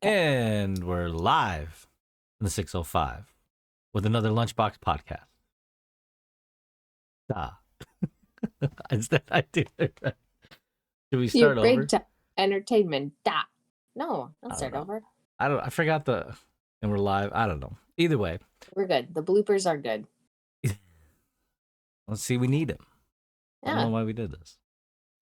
And we're live in the 605 with another Lunchbox podcast. Ah. Instead, I do it right. Should we Your start over? break time entertainment. No, don't I don't start know. over. I forgot the. And we're live. I don't know. Either way, We're good. The bloopers are good. let's see. We need him. I don't know Yeah. why we did this.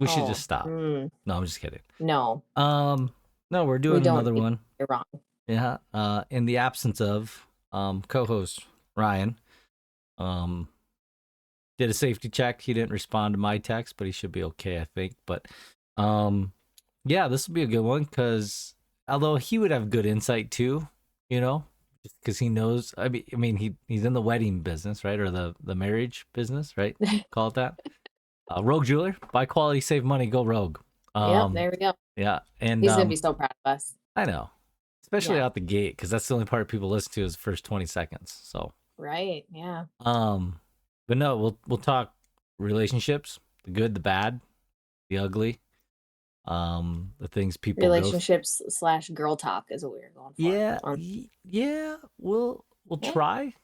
We should just stop. No, I'm just kidding. No, No, we're we doing don't. another one. You're wrong. Yeah. In the absence of co-host Ryan, um, did a safety check. He didn't respond to my text, but he should be okay, I think. But yeah, this will be a good one because although he would have good insight too, you know, just because he knows. I mean, he's in the wedding business, right, or the marriage business, right? Call it that. Rogue jeweler, buy quality, save money, go rogue. Yep, there we go. Yeah, and He's gonna be so proud of us. I know, especially Yeah. out the gate because that's the only part people listen to is the first 20 seconds. So Right. Yeah. but no, we'll talk relationships, the good, the bad, the ugly, the things people Relationships / girl talk is what we were going for. yeah, we'll try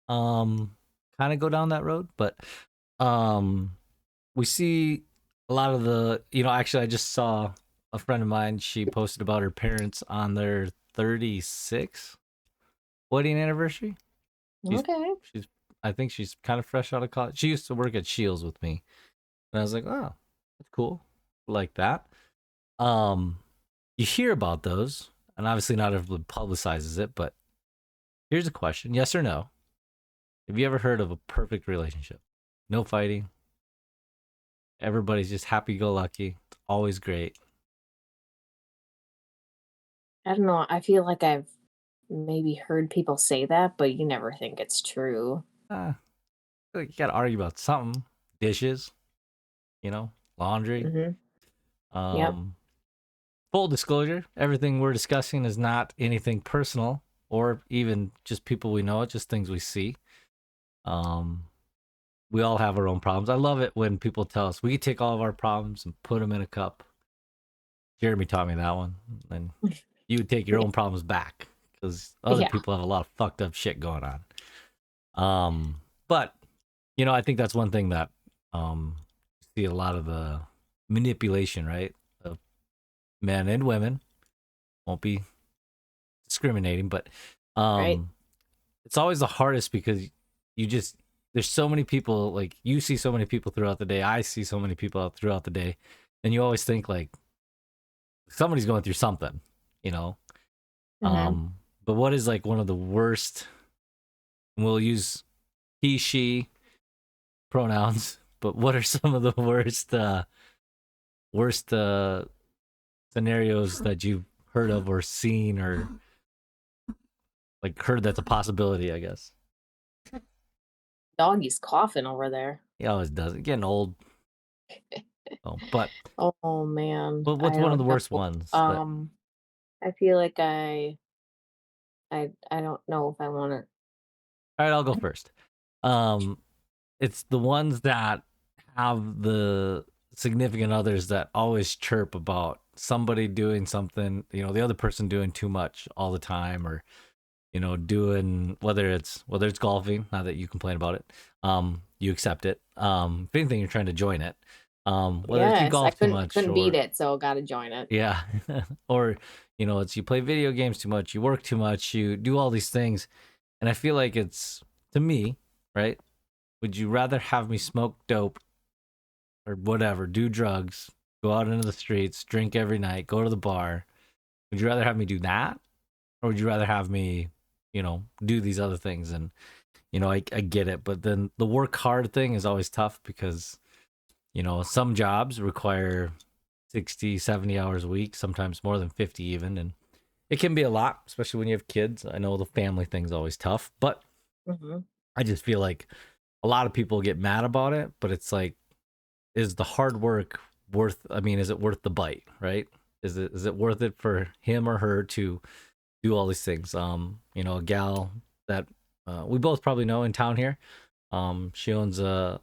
kind of go down that road, but we see a lot of the, actually I just saw a friend of mine, she posted about her parents on their 36th wedding anniversary. Okay. She's I think she's kind of fresh out of college. She used to work at Shields with me. And I was like, oh, that's cool. Like that. You hear about those, and obviously not everybody publicizes it, but here's a question. Yes or no? Have you ever heard of a perfect relationship? No fighting. Everybody's just happy-go-lucky. It's always great. I don't know. I feel like I've maybe heard people say that, but you never think it's true. You gotta argue about something. Dishes, laundry. Mm-hmm. Yep. Um, Full disclosure, everything we're discussing is not anything personal or even just people we know, just things we see. We all have our own problems. I love it when people tell us we can take all of our problems and put them in a cup. Jeremy taught me that one. And you would take your own problems back because other Yeah. people have a lot of fucked up shit going on. But I think that's one thing that you see a lot of the manipulation, right? Of men and women. Won't be discriminating, but Right. it's always the hardest because there's so many people, like you see so many people throughout the day, I see so many people throughout the day, and you always think like somebody's going through something, you know. Mm-hmm. But what is like one of the worst, and we'll use he she pronouns, but what are some of the worst scenarios that you've heard of or seen or like heard that's a possibility, I guess? Doggy's coughing over there. He always does it. Getting old. But Oh man, what's I one of the don't worst know. ones that I feel like I don't know if I want to. all right, I'll go first. It's the ones that have the significant others that always chirp about somebody doing something, the other person doing too much all the time, or doing whether it's golfing. Not that you complain about it, you accept it. If anything, you're trying to join it. Whether it's you Yes, I golf too much couldn't beat or it, so gotta join it. yeah, or it's you play video games too much, you work too much, you do all these things, and I feel like it's to me, right? Would you rather have me smoke dope or whatever, do drugs, go out into the streets, drink every night, go to the bar? Would you rather have me do that, or would you rather have me, do these other things? And I get it, but then the work hard thing is always tough because some jobs require 60, 70 hours a week, sometimes more than 50 even, and it can be a lot, especially when you have kids. I know the family thing's always tough, but Mm-hmm. I just feel like a lot of people get mad about it, but it's like, is the hard work worth, is it worth the bite, right? Is it worth it for him or her to do all these things? A gal that we both probably know in town here, she owns a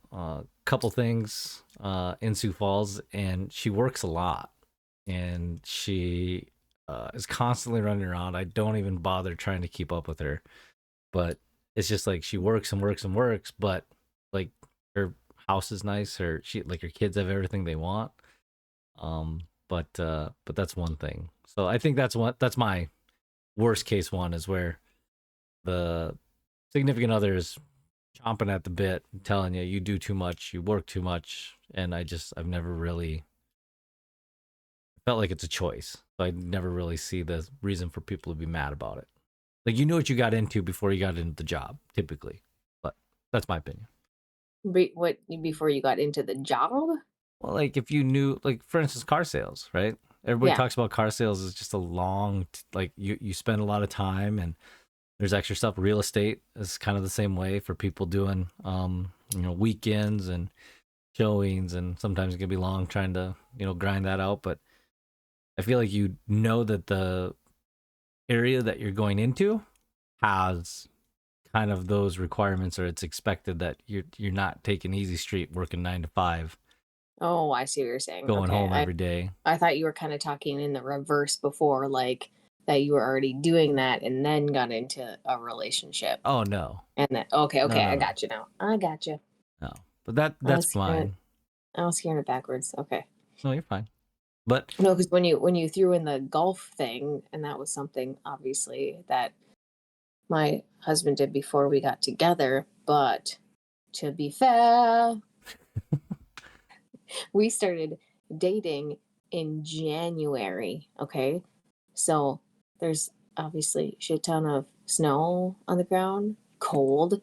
couple things in Sioux Falls, and she works a lot, and she is constantly running around. I don't even bother trying to keep up with her, but it's just like she works and works and works, but like her house is nice, her kids have everything they want. But that's one thing. So I think that's my worst case one, is where the significant other is chomping at the bit, telling you you do too much, you work too much, and I've never really felt like it's a choice. So I never really see the reason for people to be mad about it. Like, you knew what you got into before you got into the job, typically. But that's my opinion. What before you got into the job? Well, like if you knew, like for instance, car sales, right? Everybody Yeah. talks about car sales as just a long, like you spend a lot of time, and there's extra stuff. Real estate is kind of the same way for people doing, weekends and showings, and sometimes it can be long trying to, grind that out. But I feel like you know that the area that you're going into has kind of those requirements, or it's expected that you're not taking easy street working 9 to 5, Oh, I see what you're saying. going Okay. home every day. I thought you were kind of talking in the reverse before, like that you were already doing that and then got into a relationship. Oh no, And then okay, no, okay, no, I no, got you now. I got you. no. But that I that's was hearing it. fine. I was hearing it backwards. Okay. No, you're fine. But No, because when you threw in the golf thing, and that was something obviously that my husband did before we got together. But to be fair, we started dating in January. Okay, so there's obviously shit ton of snow on the ground, cold.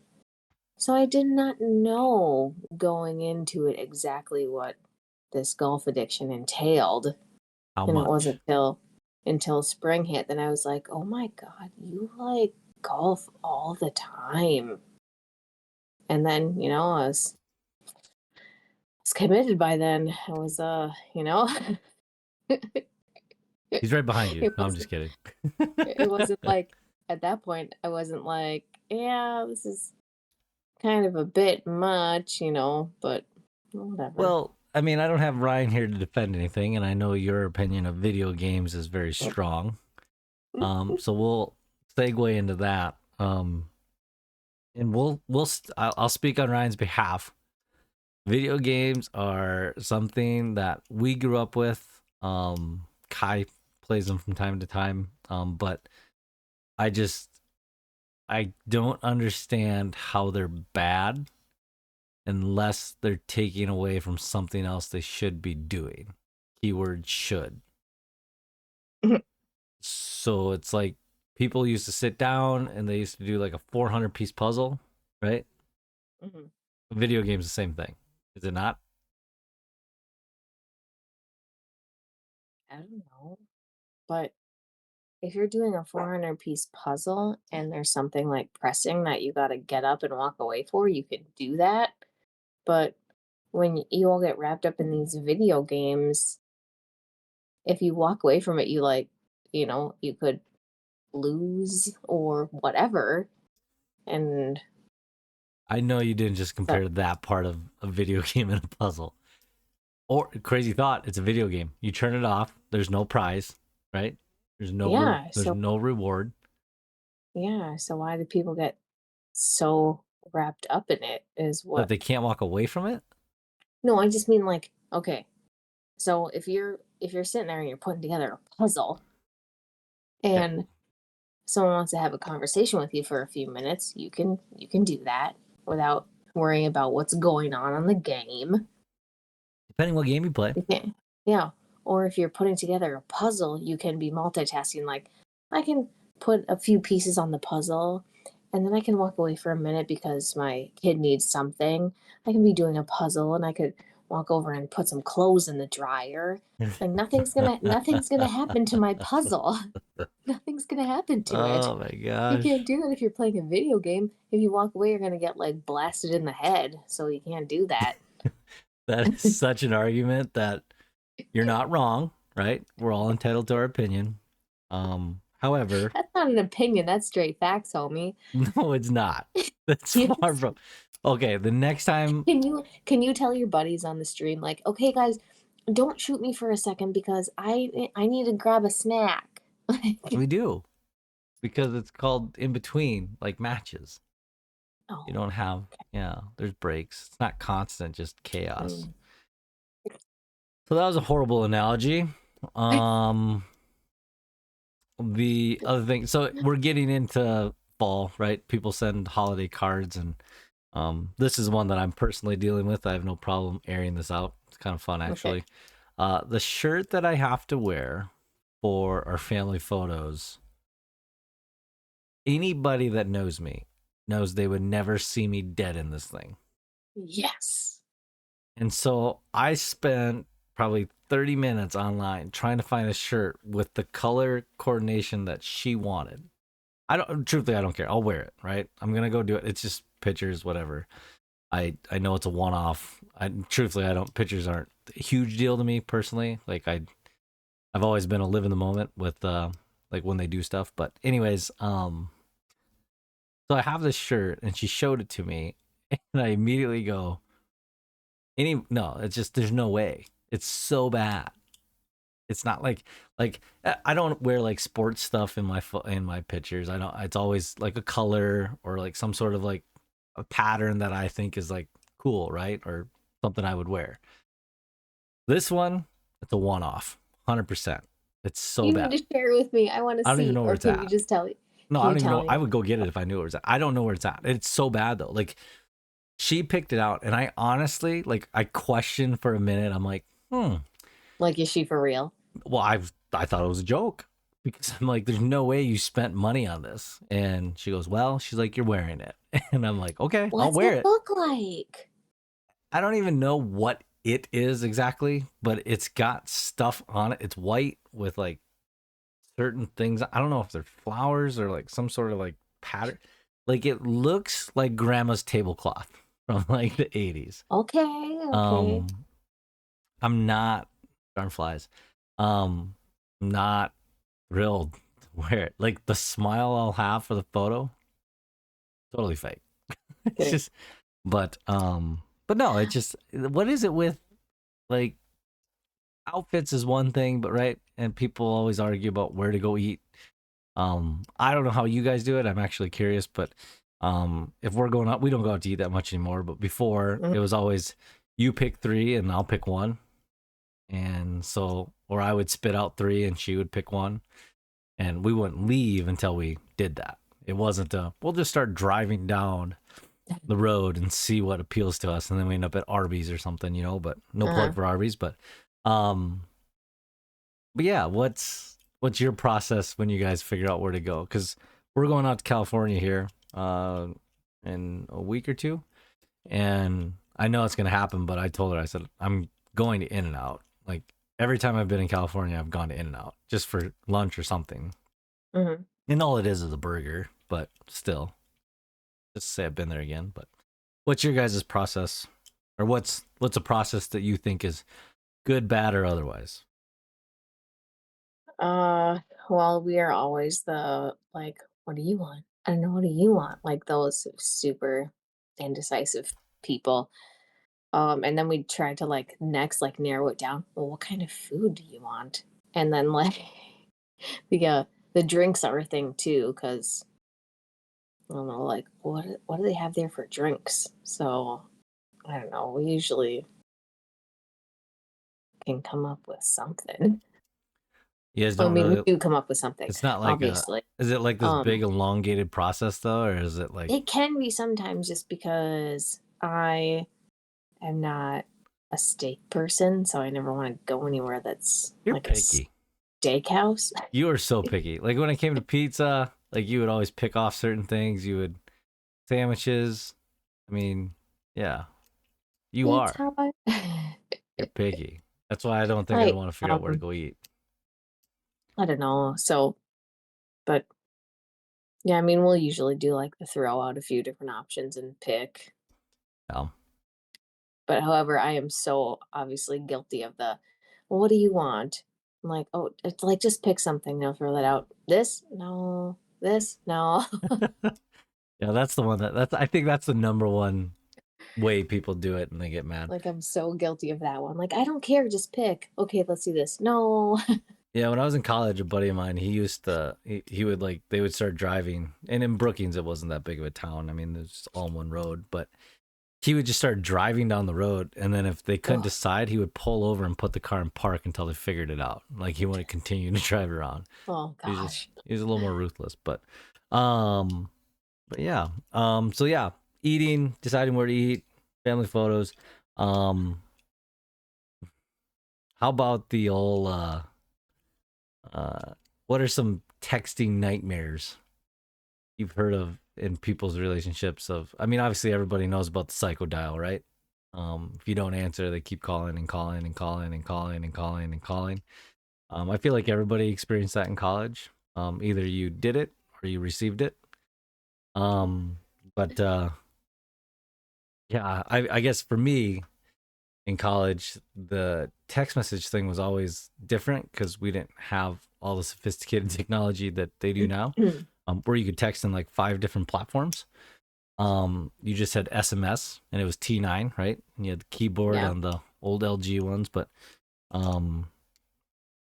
So I did not know going into it exactly what this golf addiction entailed. how And it wasn't much? until spring hit, then I was like, "Oh my god, you like golf all the time." And then, I was committed by then. I was it He's right behind you. No, I'm just wasn't kidding. it wasn't like at that point I wasn't like, "Yeah, this is kind of a bit much," but whatever. Well, I mean, I don't have Ryan here to defend anything, and I know your opinion of video games is very strong. So we'll segue into that. And I'll speak on Ryan's behalf. Video games are something that we grew up with. Kai plays them from time to time. But I just I don't understand how they're bad unless they're taking away from something else they should be doing. Keyword should. So it's like people used to sit down and they used to do like a 400-piece puzzle, right? Mhm. Video games the same thing. Is it not? I don't know, but if you're doing a 400-piece puzzle and there's something like pressing that you got to get up and walk away for, you can do that. But when you all get wrapped up in these video games, if you walk away from it, you could lose or whatever. And I know you didn't just so, compare that part of a video game and a puzzle. Or crazy thought, it's a video game. You turn it off, there's no prize, right? yeah. There's So, no reward. yeah. So, why do people get so wrapped up in it? Is That what, they can't walk away from it? no, I just mean like, okay. So, if you're sitting there and you're putting together a puzzle Okay. and someone wants to have a conversation with you for a few minutes, you can do that without worrying about what's going on the game. Depending what game you play. You can, yeah. Or if you're putting together a puzzle, you can be multitasking. Like, I can put a few pieces on the puzzle, and then I can walk away for a minute because my kid needs something. I can be doing a puzzle, and I could walk over and put some clothes in the dryer. Like nothing's gonna happen to my puzzle. Nothing's gonna happen to it. Oh my You gosh. can't do that if you're playing a video game. If you walk away, you're gonna get like blasted in the head. So you can't do that. That is such an argument that you're not wrong, right? We're all entitled to our opinion. However, That's not an opinion. That's straight facts, homie. no, it's not. That's far Yes. from. Okay, the next time. Can you tell your buddies on the stream like, okay, guys, don't shoot me for a second because I need to grab a snack. We do because it's called in between, like matches. You Oh, don't have, yeah, there's breaks. It's not constant, just chaos. mm. So that was a horrible analogy. Um, the other thing, so we're getting into fall, right? People send holiday cards, and this is one that I'm personally dealing with. I have no problem airing this out. It's kind of fun, Okay. actually. The shirt that I have to wear for our family photos, anybody that knows me knows they would never see me dead in this thing. Yes. And so I spent probably 30 minutes online trying to find a shirt with the color coordination that she wanted. I don't care. I'll wear it, right? I'm going to go do it. It's just pictures, whatever. I know it's a one off. Truthfully, I don't, pictures aren't a huge deal to me personally. Like I've always been a live in the moment with, like when they do stuff. But anyways, so I have this shirt and she showed it to me and I immediately go, no, it's just, there's no way. It's so bad. It's not like I don't wear like sports stuff in my pictures. I don't. It's always like a color or like some sort of like a pattern that I think is like cool, right? Or something I would wear. This one, it's a one off, 100%. It's so You need bad. to share it with me. I want to I don't even see. know where Or it's can you at. just tell me? No, I Can you don't even tell know. I me? would go get it if I knew where it's at. I don't know where it's at. It's so bad though. Like she picked it out, and I honestly like I questioned for a minute. I'm like, Like, is she for real? well, I thought it was a joke because I'm like, there's no way you spent money on this. And she goes, well, she's like, you're wearing it. And I'm like, okay, I'll What's wear it it. look like? I don't even know what it is exactly, but it's got stuff on it. It's white with like certain things. I don't know if they're flowers or like some sort of like pattern. Like it looks like grandma's tablecloth from like the 80s. Okay, okay. Um, I'm not, darn flies. Not thrilled to wear it. Like the smile I'll have for the photo, totally fake. It's Kidding. just, but no, it just, what is it with like outfits is one thing, but right, and people always argue about where to go eat. I don't know how you guys do it. I'm actually curious, but if we're going out, we don't go out to eat that much anymore. But before, Mhm. it was always you pick three and I'll pick one, and so or I would spit out three and she would pick one and we wouldn't leave until we did that. It wasn't we'll just start driving down the road and see what appeals to us, and then we end up at Arby's or something, you know. But no plug Uh-huh. for Arby's, um, but yeah, what's your process when you guys figure out where to go? Because we're going out to California here, in a week or two, and I know it's gonna happen. But I told her, I said I'm going to In and Out. Like every time I've been in California, I've gone to In and Out just for lunch or something. Hmm. And all it is a burger, but still, just to say I've been there again. But what's your guys' process, or what's a process that you think is good, bad, or otherwise? Uh, well, we are always the like, what do you want? I don't know, what do you want? Like those super indecisive people. And then we try to like next like narrow it down. Well, what kind of food do you want? And then like the drinks are a thing too, because I don't know, like what do they have there for drinks? So I don't know. We usually can come up with something. You guys I don't mean, we really. do come up with something, It's not like a. obviously. Is it like this big Um, elongated process though, or is it like it can be sometimes just because I am not a steak person, so I never want to go anywhere that's you're like a picky? steakhouse. You are so picky. Like when it came to pizza, like you would always pick off certain things. You would sandwiches. I mean, yeah, you It's are. how I You're picky. That's why I don't think I'd I want to figure out where to go eat. I don't know. So, but yeah, I mean, we'll usually do like the throw out a few different options and pick. Um, But however, I am so obviously guilty of the, well, what do you want? I'm like, oh, it's like just pick something. They'll throw that out. This? No. This? No. yeah, that's the one that's. I think that's the number one way people do it, and they get mad. Like I'm so guilty of that one. Like, I don't care, just pick. Okay, let's do this. No. Yeah, when I was in college, a buddy of mine, he used to, he would like, they would start driving. And in Brookings, it wasn't that big of a town. I mean, there's all one road, but he would just start driving down the road. And then if they couldn't Oh decide, he would pull over and put the car in park until they figured it out. Like he wouldn't continue to drive around. oh gosh. He was a little more ruthless, um, but yeah. So yeah, eating, deciding where to eat, family photos. Um, how about the old, what are some texting nightmares you've heard of in people's relationships? Of, I mean, obviously everybody knows about the psycho dial, right? If you don't answer, they keep calling and calling and calling and calling and calling and calling. I feel like everybody experienced that in college. Either you did it or you received it. Um, but yeah, I guess for me in college, the text message thing was always different because we didn't have all the sophisticated technology that they do now, where you could text in like 5 different platforms. You just had SMS and it was T9, right? And you had the keyboard Yeah. on the old LG ones, but um,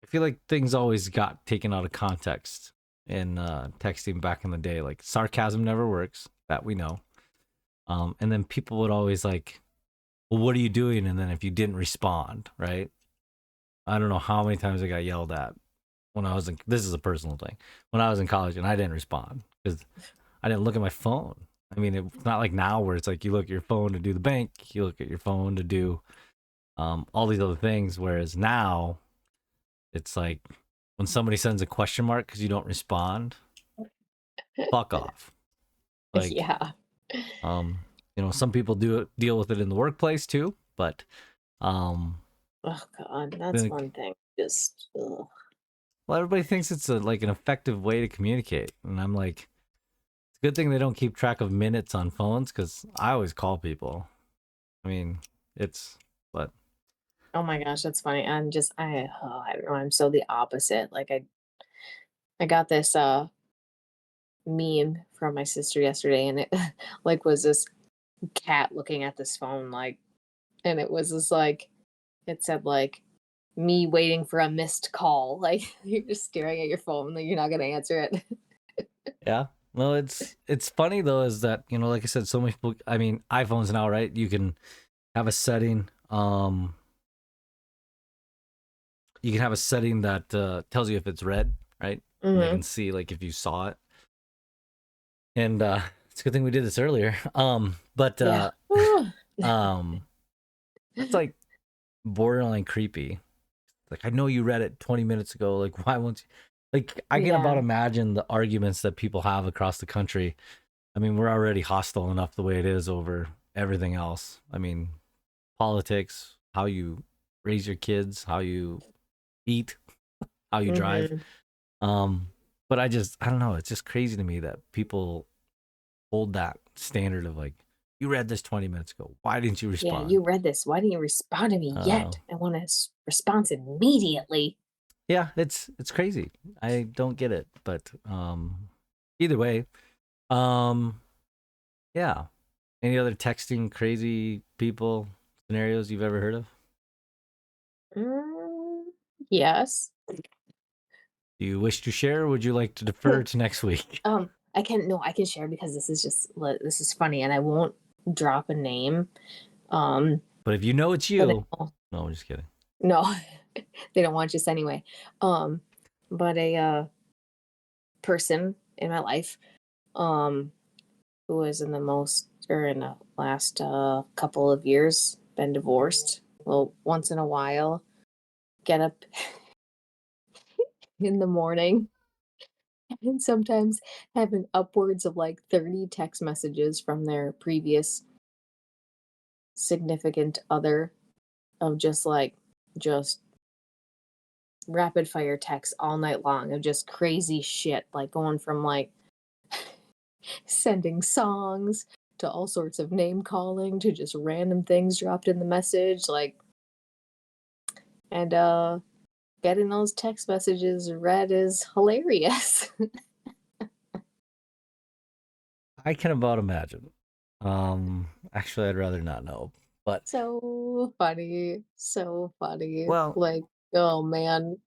I feel like things always got taken out of context in texting back in the day. Like sarcasm never works, that we know. And then people would always like, well, what are you doing? And then if you didn't respond, right? I don't know how many times I got yelled at when I was in, this is a personal thing, when I was in college and I didn't respond because I didn't look at my phone. I mean, it's not like now where it's like you look at your phone to do the bank, you look at your phone to do all these other things. Whereas now it's like when somebody sends a question mark because you don't respond, fuck off. Like, Yeah. um, some people do deal with it in the workplace too, but um, Oh God, that's then one thing. Just ugh. well, everybody thinks it's like an effective way to communicate, and I'm like, it's a good thing they don't keep track of minutes on phones because I always call people. I mean, it's but Oh my gosh, that's funny. I don't know. I'm so the opposite. Like I got this meme from my sister yesterday, and it like was this cat looking at this phone, like, and it was just like it said like me waiting for a missed call. Like you're just staring at your phone, like you're not gonna answer it. yeah. No, it's funny though, is that like I said, so many people. I mean, iPhones now, right? You can have a setting. You can have a setting that tells you if it's red, right? And they Hmm. can see like if you saw it. And it's a good thing we did this earlier. But Yeah. Ooh. um, that's like borderline creepy. Like I know you read it 20 minutes ago. Like why won't you? Like I can about Yeah. imagine the arguments that people have across the country. I mean, we're already hostile enough the way it is over everything else. I mean, politics, how you raise your kids, how you eat, how you drive. Hmm. Um, but I don't know. It's just crazy to me that people hold that standard of like, you read this 20 minutes ago. Why didn't you Yeah, respond? you read this. Why didn't you respond to me Uh, yet? I want a response immediately. yeah, it's crazy. I don't get it, but either way, um, yeah. Any other texting crazy people scenarios you've ever heard of? Mm, yes. Do you wish to share, or would you like to defer to next week? I can no, I can share because this is funny, and I won't drop a name. Um, But if you know it's but you, no, I'm just kidding. no, they don't want you anyway. Um, but a person in my life, um, who was in the most or in the last couple of years been divorced. Well, once in a while, get up in the morning and sometimes having upwards of like 30 text messages from their previous significant other of just rapid fire texts all night long of just crazy shit, like going from like sending songs to all sorts of name calling to just random things dropped in the message, like, and getting those text messages read is hilarious. I can about imagine. Actually, I'd rather not know. But So funny, so funny. well, Like, oh man.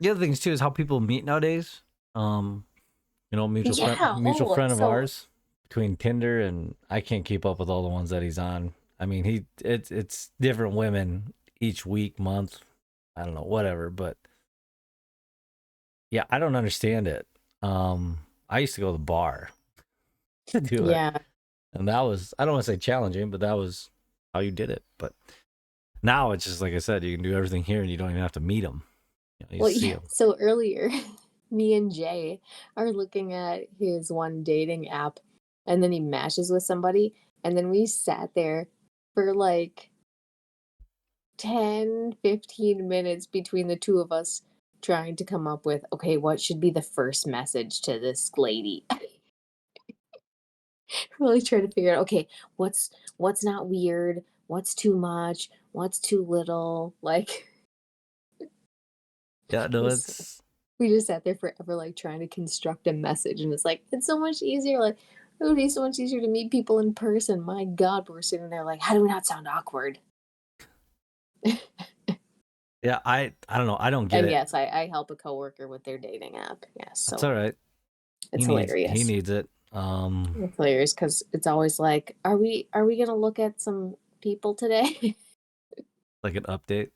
The other things too is how people meet nowadays. Um, Yeah. mutual Oh, friend of so ours between Tinder and I can't keep up with all the ones that he's on. I mean, it's different women each week, month. I don't know, whatever. But yeah, I don't understand it. I used to go to the bar to do it, yeah. and that was I don't want to say challenging, but that was how you did it. But now it's just like I said, you can do everything here, and you don't even have to meet them. You Well, just see yeah. them. So earlier, me and Jay are looking at his one dating app, and then he matches with somebody, and then we sat there for like 10, 15 minutes between the two of us trying to come up with, okay, what should be the first message to this lady? Really trying to figure out, okay, what's not weird, what's too much, what's too little, like Yeah, it no, was so it's we just sat there forever, like trying to construct a message, and it's like it's so much easier. Like it would be so much easier to meet people in person. My God, but we're sitting there like, how do we not sound awkward? yeah. I don't know. I don't get And it. yes, I help a coworker with their dating app. Yes, That's so all right. it's He hilarious. needs it. It's hilarious because it's always like, are we gonna look at some people today? Like an update.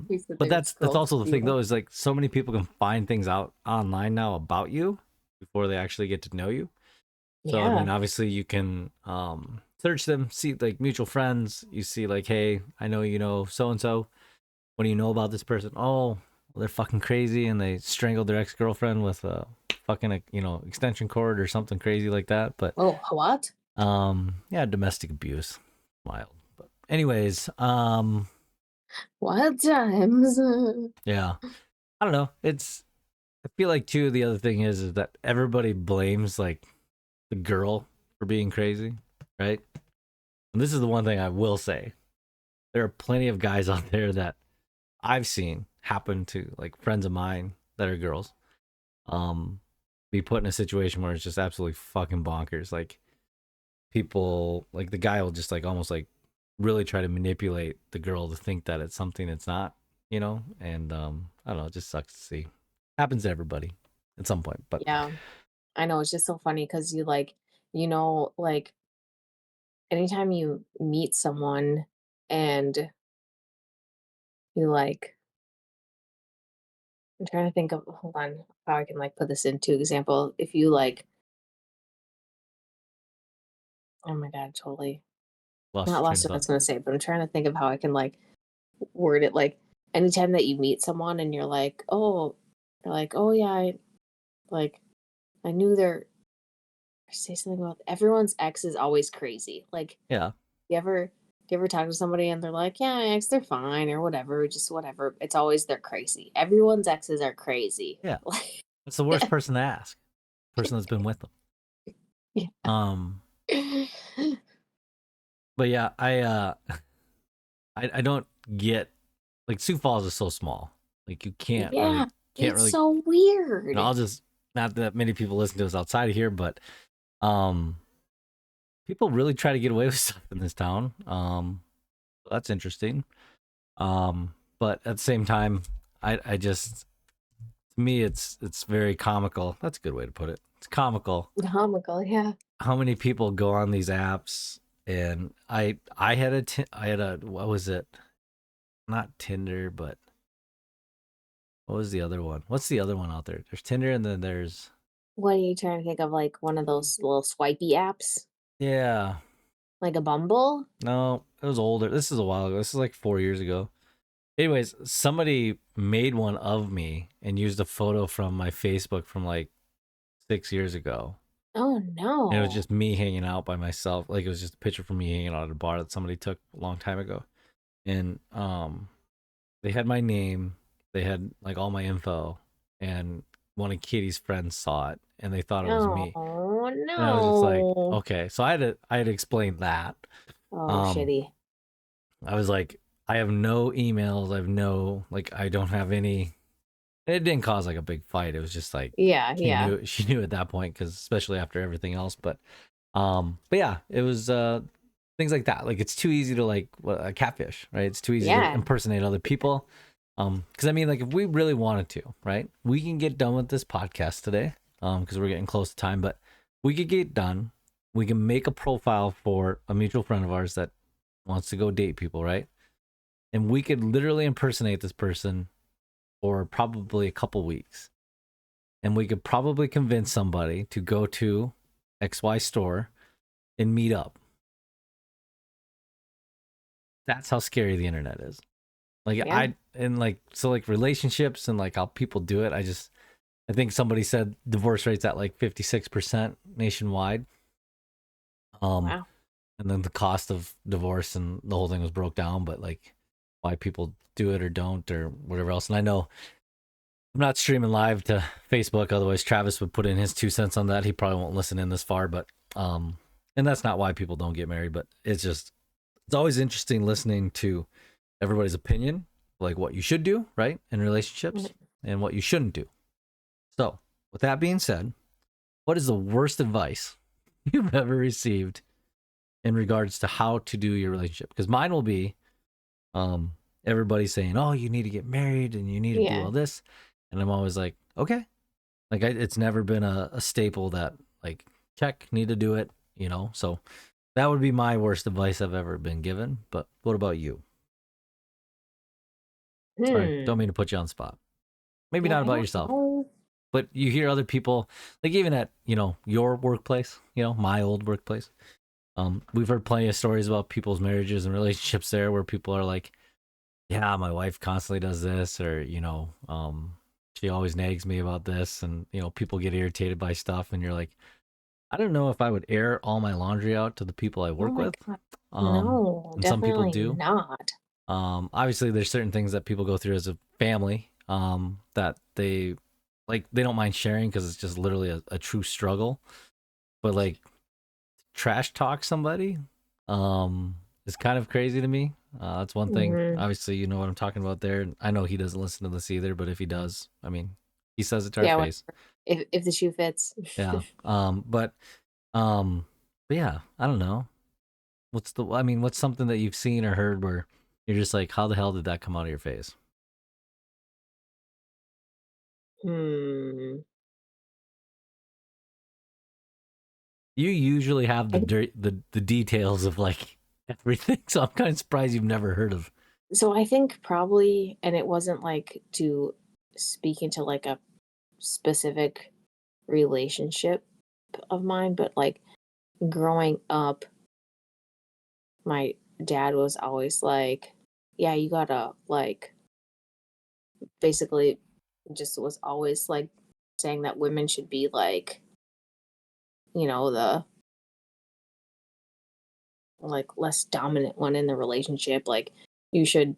We sit But there and that's scroll also the thing through. though, is like so many people can find things out online now about you before they actually get to know you. So I Yeah. mean, obviously you can search them, see like mutual friends. You see like, hey, I know you know so and so. What do you know about this person? Oh, well, they're fucking crazy and they strangled their ex girlfriend with a fucking extension cord or something crazy like that. But Oh, what? yeah, domestic abuse, wild. But anyways, What times? yeah, I don't know. I feel like too the other thing is that everybody blames like the girl for being crazy, right? And this is the one thing I will say. There are plenty of guys out there that I've seen happen to like friends of mine that are girls. Be put in a situation where it's just absolutely fucking bonkers. Like people like the guy will just like almost like really try to manipulate the girl to think that it's something it's not, and I don't know, it just sucks to see. Happens to everybody at some point. But Yeah, I know. It's just so funny because like anytime you meet someone and you like, I'm trying to think of, hold on, how I can like put this into example. If you like, oh my God, totally lost not your train lost of what I thought. was going to say, but I'm trying to think of how I can like word it. Like, anytime that you meet someone and you're like, oh yeah, like, I knew say something about everyone's ex is always crazy. Like, Yeah. you ever talk to somebody and they're like, yeah, my ex, they're fine or whatever, just whatever. It's always they're crazy. Everyone's exes are crazy. Yeah. Like, That's the worst person to ask. Person that's been with them. yeah. Um, but yeah, I don't get like Sioux Falls is so small. Like you Yeah, can't it's really so weird. I'll just not that many people listen to us outside of here, but um people really try to get away with stuff in this town. That's interesting. But at the same time, I just to me it's very comical. That's a good way to put it. It's comical Comical, yeah. how many people go on these apps and I had a what was it? Not Tinder, but what was the other one? What's the other one out there? There's Tinder and then there's What are you trying to think of? Like one of those little swipey apps? yeah. Like a Bumble? No, it was older. This is a while ago. This is like 4 years ago. Anyways, somebody made one of me and used a photo from my Facebook from like 6 years ago. Oh And it was no. just me hanging out by myself. Like it was just a picture from me hanging out at a bar that somebody took a long time ago. And they had my name, they had like all my info, and one of Katie's friends saw it and they thought it was me. Oh And I was just like, no. okay. So I had to explain that. Oh Um shitty. I was like, I have no emails, I have no like I don't have any. It didn't cause like a big fight. It was just like Yeah, yeah. she knew at that point because especially after everything else. But yeah, it was things like that. Like it's too easy to like a catfish, right? It's too easy to Yeah. impersonate other people. Because I mean, like, if we really wanted to, right, we can get done with this podcast today. Because we're getting close to time, but we could get done. We can make a profile for a mutual friend of ours that wants to go date people, right? And we could literally impersonate this person for probably a couple weeks. And we could probably convince somebody to go to XY store and meet up. That's how scary the internet is. Like Yeah. like relationships and like how people do it. I think somebody said divorce rates at like 56% nationwide. Um Wow. and then the cost of divorce and the whole thing was broke down, but like why people do it or don't or whatever else. And I know I'm not streaming live to Facebook, otherwise Travis would put in his 2 cents on that. He probably won't listen in this far, but and that's not why people don't get married, but it's always interesting listening to everybody's opinion, like what you should do, right, in relationships Mhm. and what you shouldn't do. So, with that being said, what is the worst advice you've ever received in regards to how to do your relationship? Because mine will be um everybody saying, "Oh, you need to get married and you need to do Yeah. all this." And I'm always like, "Okay." It's never been a staple that like check, need to do it, you know. So that would be my worst advice I've ever been given. But what about you? Sorry, don't Hmm. mean to put you on the spot. Maybe Yeah, not I about don't yourself, know. but you hear other people, like even at your workplace, my old workplace. We've heard plenty of stories about people's marriages and relationships there, where people are like, "Yeah, my wife constantly does this," or she always nags me about this, and people get irritated by stuff, and you're like, I don't know if I would air all my laundry out to the people I Oh work my with. God. Um, No, and some people definitely do. not. Obviously, there's certain things that people go through as a family that they don't mind sharing because it's just literally a true struggle. But like trash talk somebody is kind of crazy to me. That's one thing. Hmm. Obviously, you know what I'm talking about there. I know he doesn't listen to this either, but if he does, I mean, he says it to our Yeah, face. whatever. If the shoe fits. Yeah. Um, but yeah, I don't know. What's something that you've seen or heard where you're just like, how the hell did that come out of your face? Hmm. You usually have the I, dirt, the details of like everything, so I'm kind of surprised you've never heard of. so I think probably, and it wasn't like to speak into like a specific relationship of mine, but like growing up, my dad was always like, yeah, you gotta like basically just was always like saying that women should be like, the like less dominant one in the relationship. Like you should,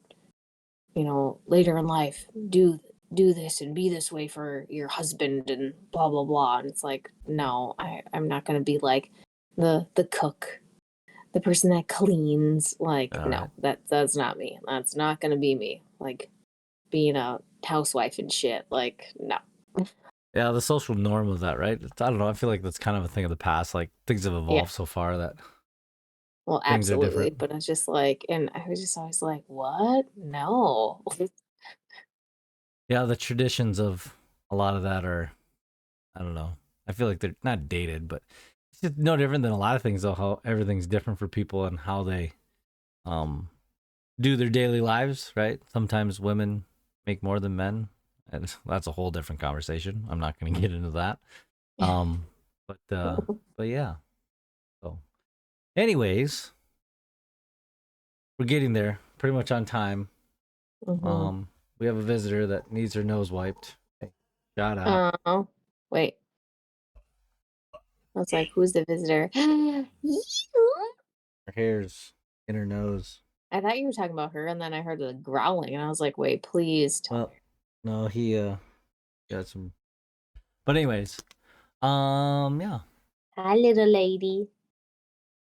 later in life do this and be this way for your husband and blah blah blah. And it's like, no, I'm not gonna be like the cook, the person that cleans. Like, All right. no, that's not me. That's not gonna be me. Like being a housewife and shit. Like, no. Yeah, the social norm of that, right? I don't know. I feel like that's kind of a thing of the past. Like things have Yeah. evolved so far that Well, things are absolutely. different. But it's just like, and I was just always like, what? No. Yeah, the traditions of a lot of that are, I don't know. I feel like they're not dated, but it's just no different than a lot of things. Though how everything's different for people and how they um do their daily lives, right? Sometimes women make more than men, and that's a whole different conversation. I'm not going to get into that. Um, but yeah. So, anyways, we're getting there, pretty much on time. Hmm. Um, we have a visitor that needs her nose wiped. Hey, shout out. Oh, wait. I was like, who's the visitor? You? Her hair's in her nose. I thought you were talking about her, and then I heard the growling, and I was like, wait, please tell Well, me. no, he got some. But anyways, yeah, Hi, little lady.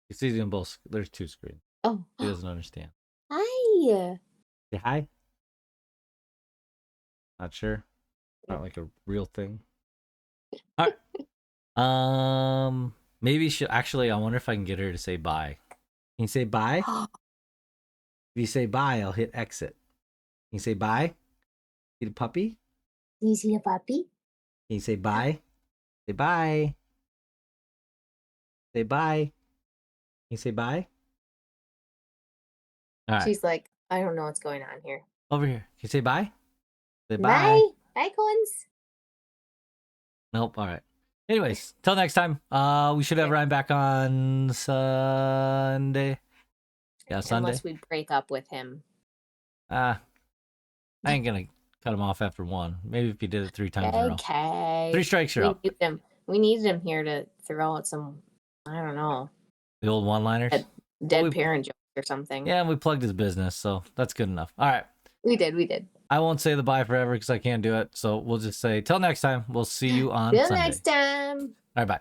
he sees you on both. There's two screens. Oh, He doesn't understand. hi. Say hi. Not sure. Not like a real thing. All right. Maybe she actually. I wonder if I can get her to say bye. Can you say bye? If you say bye, I'll hit exit. Can you say bye? See the puppy? Do you see a puppy? Can you say bye? Say bye. Say bye. Can you say bye? All right. She's like, I don't know what's going on here. Over here. Can you say bye? Say bye. Bye. Bye, Coins. Nope. All right. Anyways, till next time. We should have Okay. Ryan back on Sunday. Yeah, Sunday. Unless we break up with him. I ain't gonna cut him off after one. Maybe if you did it 3 times in a row. Okay. 3 strikes, you're up. We needed him here to throw out some, I don't know, The old one-liners. dead parent jokes or something. Yeah, and we plugged his business, so that's good enough. All right. We did. I won't say the bye forever because I can't do it. So we'll just say till next time. We'll see you on Till Sunday. next time. All right, bye.